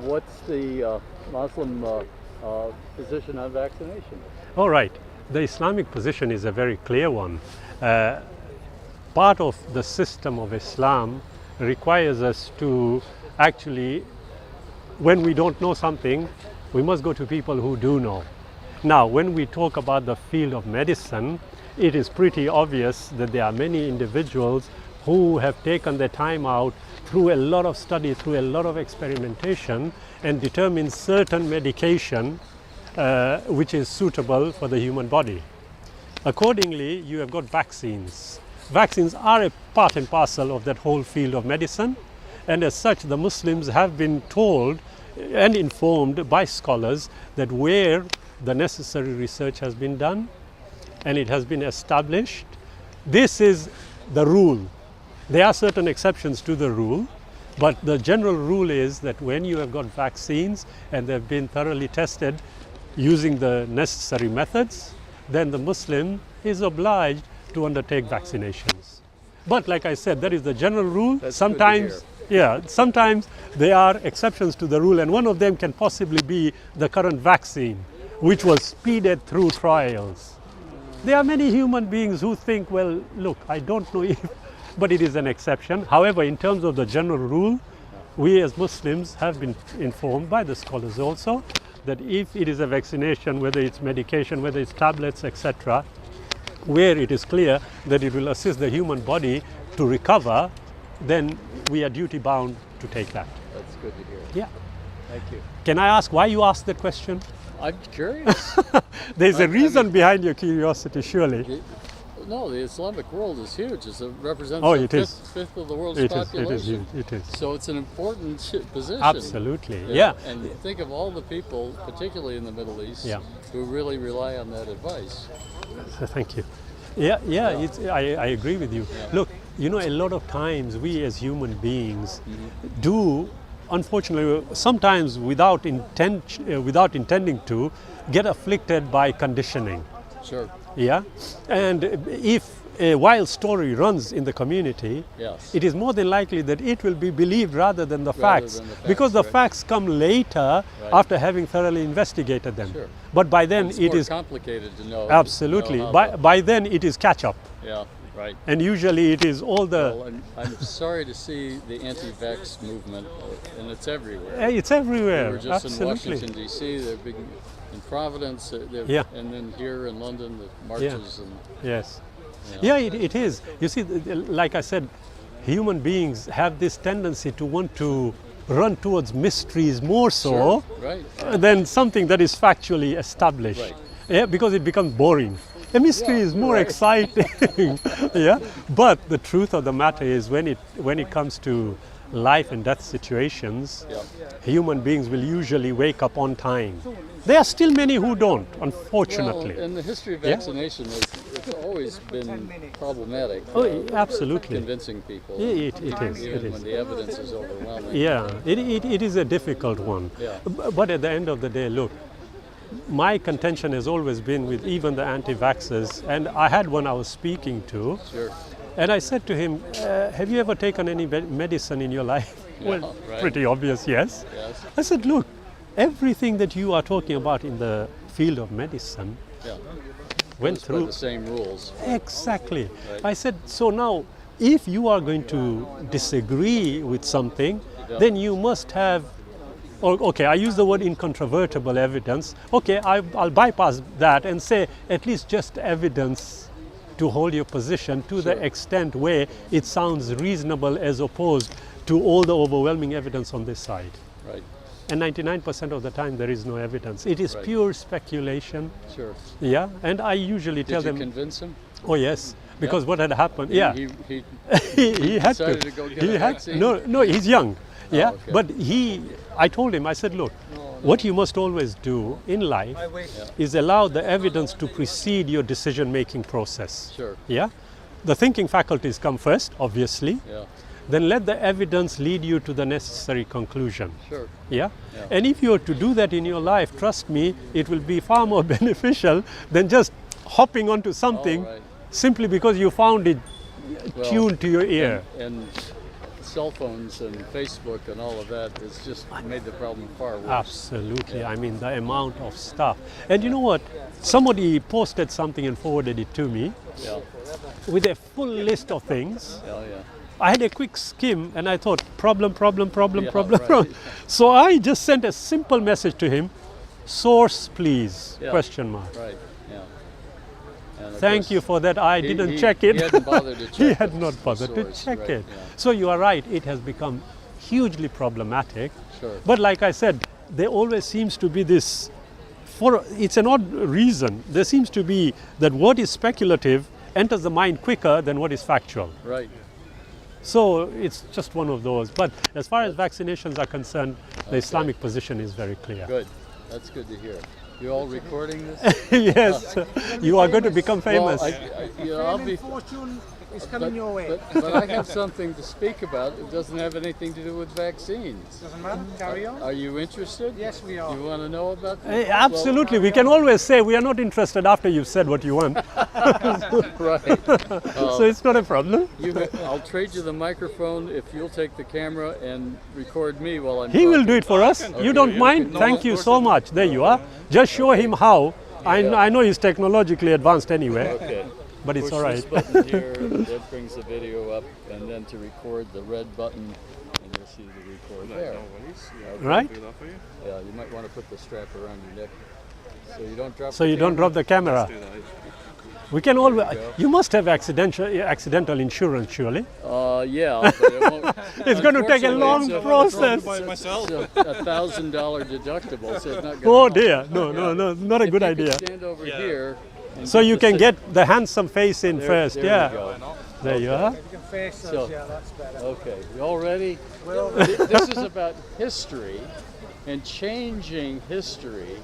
what's the Muslim position on vaccination? All right. The Islamic position is a very clear one. Part of the system of Islam requires us to actually, when we don't know something, we must go to people who do know. Now, when we talk about the field of medicine, it is pretty obvious that there are many individuals who have taken their time out through a lot of study, through a lot of experimentation, and determined certain medication which is suitable for the human body. Accordingly, you have got vaccines. Vaccines are a part and parcel of that whole field of medicine, and as such the Muslims have been told and informed by scholars that where the necessary research has been done and it has been established, this is the rule. There are certain exceptions to the rule, but the general rule is that when you have got vaccines and they've been thoroughly tested using the necessary methods, then the Muslim is obliged to undertake vaccinations. But like I said, that is the general rule. That's sometimes, sometimes there are exceptions to the rule, and one of them can possibly be the current vaccine, which was speeded through trials. There are many human beings who think, well, look, I don't know if, but it is an exception. However, in terms of the general rule, we as Muslims have been informed by the scholars also that if it is a vaccination, whether it's medication, whether it's tablets, etc., where it is clear that it will assist the human body to recover, then we are duty bound to take that. That's good to hear. Yeah. Thank you. Can I ask why you asked that question? I'm curious. There's a reason behind your curiosity, surely. No, the Islamic world is huge. It represents a fifth of the world's It population. is huge. It is. So it's an important position. Absolutely. Yeah. And think of all the people, particularly in the Middle East, who really rely on that advice. Thank you. I agree with you. Yeah. Look, you know, a lot of times we as human beings do, unfortunately, sometimes without intending to, get afflicted by conditioning. Sure. Yeah, and if a wild story runs in the community, it is more than likely that it will be believed rather than the facts, because the facts come later after having thoroughly investigated them. Sure. But by then it's it more is complicated to know. Absolutely. By then it is catch up. Yeah, right. And usually it is all the. Well, I'm sorry to see the anti-vax movement, and it's everywhere. It's everywhere. We were just Absolutely. in Washington D.C. They're big in Providence, and then here in London, the marches. And, yes. you know, It is. You see, like I said, human beings have this tendency to want to run towards mysteries more so than something that is factually established. Right. Yeah, because it becomes boring. A mystery is more exciting. Yeah. But the truth of the matter is, when it comes to life and death situations, human beings will usually wake up on time. There are still many who don't, unfortunately. Well, in the history of vaccination, it's always been problematic. Absolutely. Convincing people. It is. Even when the evidence is overwhelming. Yeah, it is a difficult one. Yeah. But at the end of the day, look, my contention has always been with even the anti-vaxxers, and I had one I was speaking to. Sure. And I said to him, have you ever taken any medicine in your life? Well, pretty obvious, yes. I said, look, everything that you are talking about in the field of medicine went through the same rules. Exactly. Right. I said, so now, if you are going to disagree with something, then you must have, okay, I use the word incontrovertible evidence. Okay, I'll bypass that and say at least just evidence to hold your position to the extent where it sounds reasonable as opposed to all the overwhelming evidence on this side. Right. And 99% of the time there is no evidence. It is pure speculation. Sure. Yeah, and I usually tell them. Did you convince him? Oh yes, because what had happened? He had decided to go get a vaccine? No, he's young. Yeah, okay. but I told him, I said, look, what you must always do in life is allow the evidence to precede your decision-making process. Sure. Yeah, the thinking faculties come first, obviously. Yeah. Then let the evidence lead you to the necessary conclusion. Sure. Yeah? And if you are to do that in your life, trust me, it will be far more beneficial than just hopping onto something simply because you found it tuned to your ear. And cell phones and Facebook and all of that has just made the problem far worse. Absolutely. I mean, the amount of stuff. And you know what? Somebody posted something and forwarded it to me Yeah, with a full list of things. yeah, yeah. I had a quick skim and I thought, problem. Yeah, right. So I just sent a simple message to him, source please, Yeah. question mark. Right, yeah. And of Thank course, you for that. I didn't he- check it. He hadn't bothered to check He the- had not the bothered to source, check right, it. yeah. So you are right, it has become hugely problematic. Sure. But like I said, there always seems to be this, it's an odd reason, there seems to be that what is speculative enters the mind quicker than what is factual. Right. So it's just one of those. But as far as vaccinations are concerned, the Islamic position is very clear. Good. That's good to hear. You all recording this? Yes, you are going to become famous. Well, I'll be. Fortune is coming your way. But I have something to speak about. It doesn't have anything to do with vaccines. Doesn't matter. Carry on. Are you interested? Yes, we are. You want to know about Hey, this? absolutely, we can always say we are not interested after you've said what you want. Well, right. So it's not a problem. I'll trade you the microphone if you'll take the camera and record me while I'm He will talking. do it for us. You don't mind? Thank you so much. There you are. Just show him how. I know he's technologically advanced anyway, Okay. but it's Push all right. this button here, that brings the video up, and then to record the red button, and you'll see the record there. Right? Yeah, you might want to put the strap around your neck so you don't drop. So the you don't camera. drop the camera. We can always. go. You must have accidental insurance, surely. Yeah, but it won't. It's going to take a long process. It's a $1,000 deductible, so it's not going to. Oh dear, no, not a good If you could idea. stand over here. and So get you the can sig- get the handsome face in there- first, there yeah. we go. There you are. If you can face us, So- yeah, that's better. Okay, you all ready? Well, This is about history and changing history.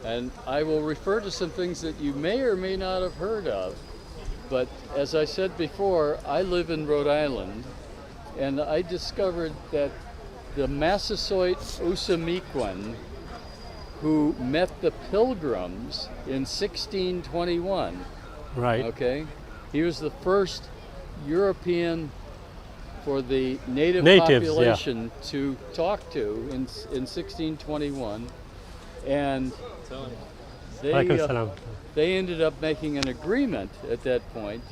And I will refer to some things that you may or may not have heard of. But as I said before, I live in Rhode Island, and I discovered that the Massasoit Osamequin, who met the Pilgrims in 1621, Right. okay, he was the first European for the native Natives, yeah. population to talk to in 1621, and Alaikum they salam. they ended up making an agreement at that point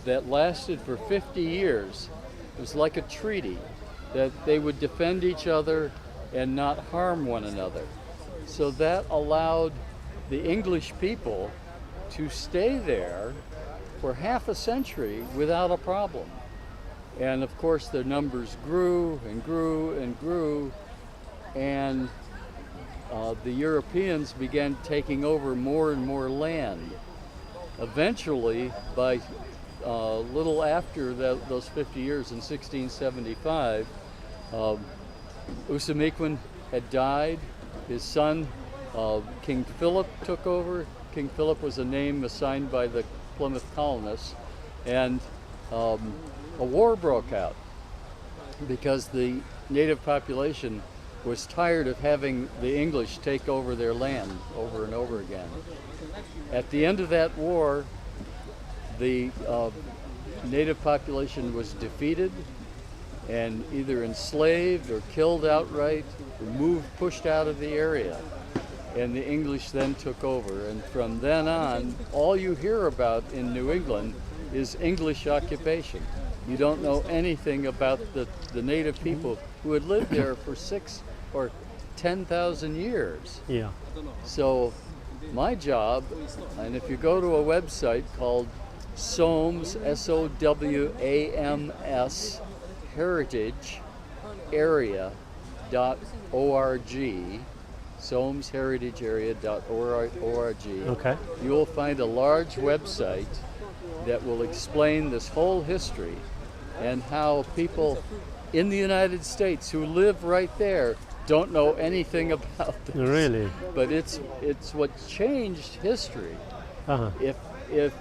that lasted for 50 years. It was like a treaty that they would defend each other and not harm one another. So that allowed the English people to stay there for half a century without a problem. And of course their numbers grew and grew and grew, and the Europeans began taking over more and more land. Eventually, by little after those 50 years in 1675, Osamequin had died. His son, King Philip, took over. King Philip was a name assigned by the Plymouth colonists, and a war broke out because the native population was tired of having the English take over their land over and over again. At the end of that war, the native population was defeated and either enslaved or killed outright, or pushed out of the area. And the English then took over. And from then on, all you hear about in New England is English occupation. You don't know anything about the native people who had lived there for 6,000 or 10,000 years. Yeah. So my job, and if you go to a website called SOWAMS, SOWAMS, heritagearea.org, SOWAMSheritagearea.org, Okay. you will find a large website that will explain this whole history and how people in the United States who live right there don't know anything about this. Really? But it's what changed history. Uh-huh. If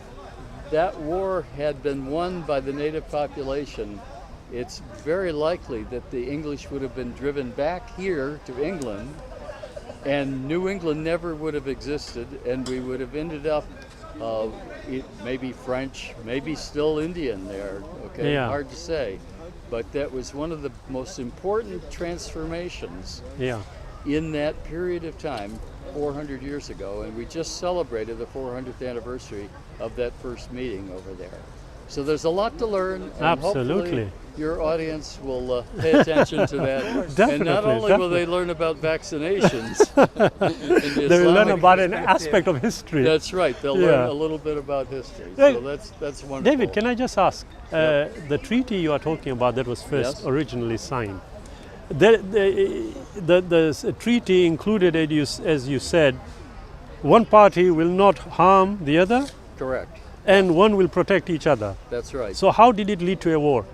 that war had been won by the native population, it's very likely that the English would have been driven back here to England, and New England never would have existed, and we would have ended up maybe French, maybe still Indian there, okay? Yeah. Hard to say. But that was one of the most important transformations Yeah. in that period of time, 400 years ago, and we just celebrated the 400th anniversary of that first meeting over there. So there's a lot to learn, and Absolutely. hopefully your audience will pay attention to that. And not Definitely, only will they learn about vaccinations, in the They will learn Islamic about an aspect of history. That's right. They'll Yeah. learn a little bit about history. Hey, So that's wonderful. David, can I just ask, the treaty you are talking about that was first Yes. originally signed, the treaty included, as you said, one party will not harm the other Correct. and one will protect each other. That's right. So how did it lead to a war?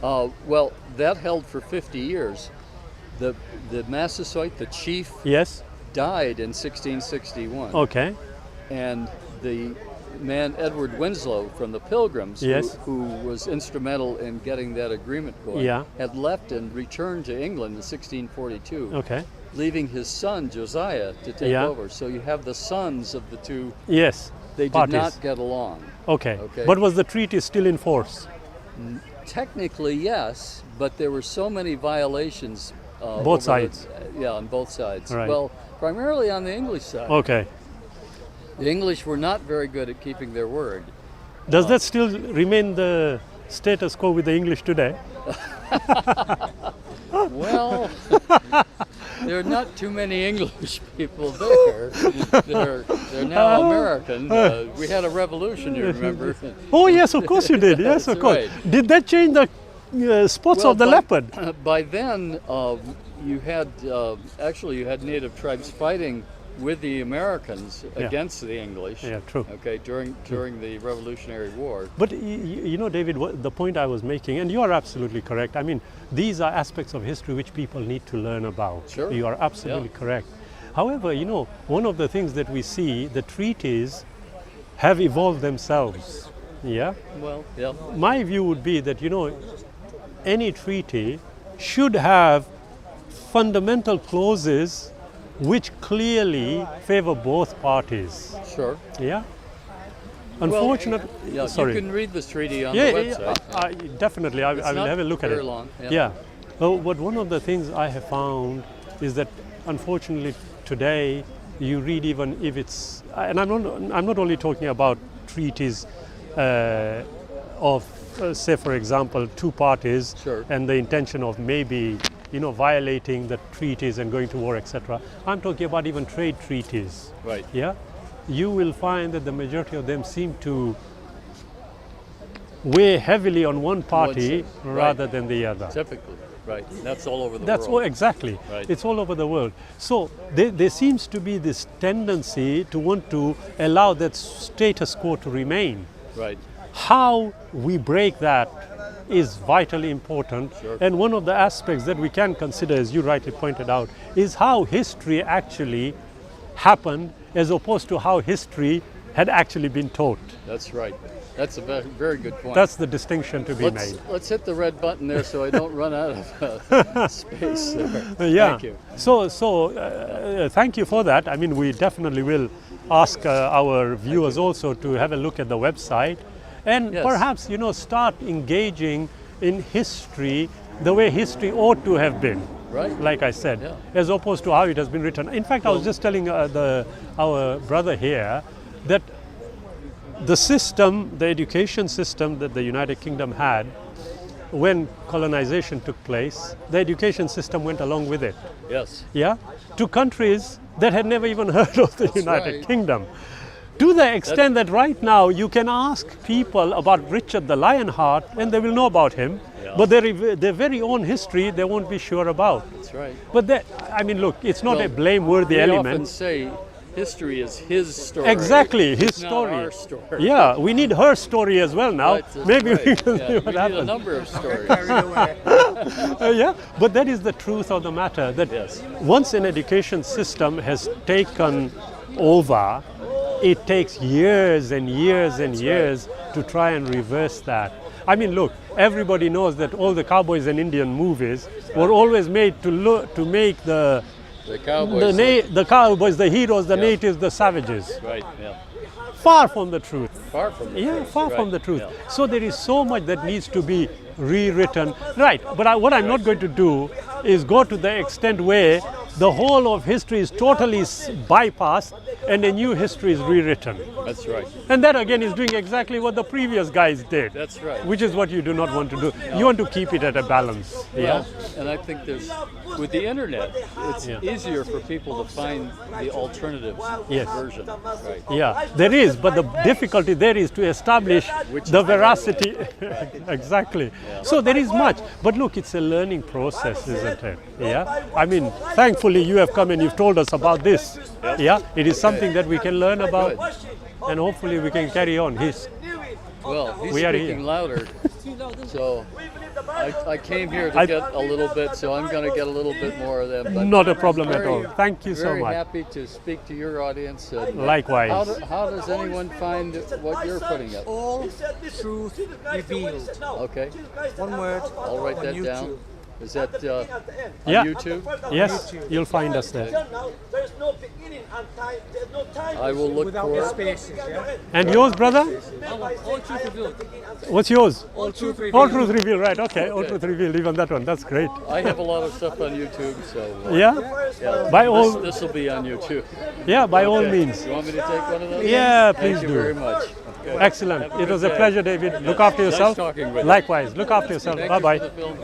Well, that held for 50 years. The Massasoit, the chief, Yes? died in 1661, Okay. and the man Edward Winslow from the Pilgrims, Yes. who was instrumental in getting that agreement going, Yeah. had left and returned to England in 1642. Okay. Leaving his son Josiah to take Yeah. over. So you have the sons of the two. Yes. They did parties. not get along. Okay. Okay. But was the treaty still in force? Technically, yes, but there were so many violations. Both over sides. Yeah, on both sides. Right. Well, primarily on the English side. Okay. The English were not very good at keeping their word. Does that still remain the status quo with the English today? Well, there are not too many English people there. They're now American. We had a revolution, you remember? Oh yes, of course you did. Yes, of That's course. right. Did that change the spots of the leopard? By then, you had actually you had native tribes fighting with the Americans Yeah. against the English. Yeah, true. Okay, during the Revolutionary War. But you know, David, the point I was making, and you are absolutely correct. I mean, these are aspects of history which people need to learn about. Sure. You are absolutely correct. However, you know, one of the things that we see, the treaties have evolved themselves. Yeah. Well, yeah. My view would be that, you know, any treaty should have fundamental clauses which clearly favor both parties. Sure. Yeah. Unfortunately, Yeah, sorry. you can read this treaty on Yeah, the yeah, website. definitely. I It's will not have a look at very it. long. Yeah. But one of the things I have found is that unfortunately today you read, even if it's, and I'm not only talking about treaties of say for example two parties Sure. and the intention of maybe, you know, violating the treaties and going to war, etc. I'm talking about even trade treaties. Right. Yeah, you will find that the majority of them seem to weigh heavily on one party side, rather right. than the other. Typically, right. That's all over the That's world. exactly. Right. It's all over the world. So there seems to be this tendency to want to allow that status quo to remain. Right. How we break that is vitally important. Sure. And one of the aspects that we can consider, as you rightly pointed out, is how history actually happened as opposed to how history had actually been taught. That's right. That's a very good point. That's the distinction to be made. Let's hit the red button there so I don't run out of space there. Yeah. Thank you. So thank you for that. I mean, we definitely will ask our viewers also to have a look at the website and Yes. perhaps, you know, start engaging in history the way history ought to have been. Right. Like I said, Yeah. as opposed to how it has been written. In fact, I was just telling our brother here that the system, the education system that the United Kingdom had when colonization took place, the education system went along with it. Yes. Yeah, to countries that had never even heard of the United right. Kingdom. To the extent that right now you can ask people about Richard the Lionheart and they will know about him, Yeah. but their very own history they won't be sure about. That's right. But I mean, look, it's not a Well, blameworthy we often element. say history is his story. Exactly, his It's not story. our story. Yeah, we need her story as well now. Right, that's Maybe right. we can Yeah, see we what need a happens. number of stories. Carried away. Yeah, but that is the truth of the matter, that Yes. once an education system has taken over, it takes years and years and years to try and reverse that. I mean, look, everybody knows that all the cowboys and Indian movies were always made to make The cowboys. the cowboys the heroes, the Yeah. natives the savages. Right. Yeah. Far from the truth. Far from the Yeah, truth. far Right. from the truth. Yeah. So there is so much that needs to be rewritten. Right, but what I'm not going to do is go to the extent where the whole of history is totally bypassed and a new history is rewritten. That's right. And that again is doing exactly what the previous guys did. That's right. Which is what you do not want to do. You want to keep it at a balance. Yeah. Well, and I think with the internet, it's Yeah. easier for people to find the alternative Yes. version. Right. Yeah, there is, but the difficulty there is to establish the veracity. Exactly. So there is much. But look, it's a learning process, isn't it? Yeah. I mean, thankfully you have come and you've told us about this. Yeah. It is something that we can learn about, and hopefully we can carry on. Well, he's We are speaking here. louder, so I came here to get a little bit, so I'm going to get a little bit more of them. But Not a problem at very- all. Thank you so Very much. happy to speak to your audience. And Likewise. How does anyone find what you're putting up? All truth revealed. Okay, One word. I'll write on that YouTube. down. Is that on Yeah. YouTube? Yes, you'll find us there. I will look Without for the it. spaces, yeah? And yours, brother? What's yours? All truth revealed. All Truth Reveal, right? Okay, All Truth Reveal, even that one. That's great. I have a lot of stuff on YouTube, so Yeah? yeah. By all, This will be on YouTube. yeah, by all Okay. means. You want me to take one of those? Yeah, Thank please you do. very much. Okay. Excellent. Have a It good was a day. pleasure, David. Look after Nice yourself. talking with you. Likewise. Look after yourself. Thank you for Bye-bye. the film.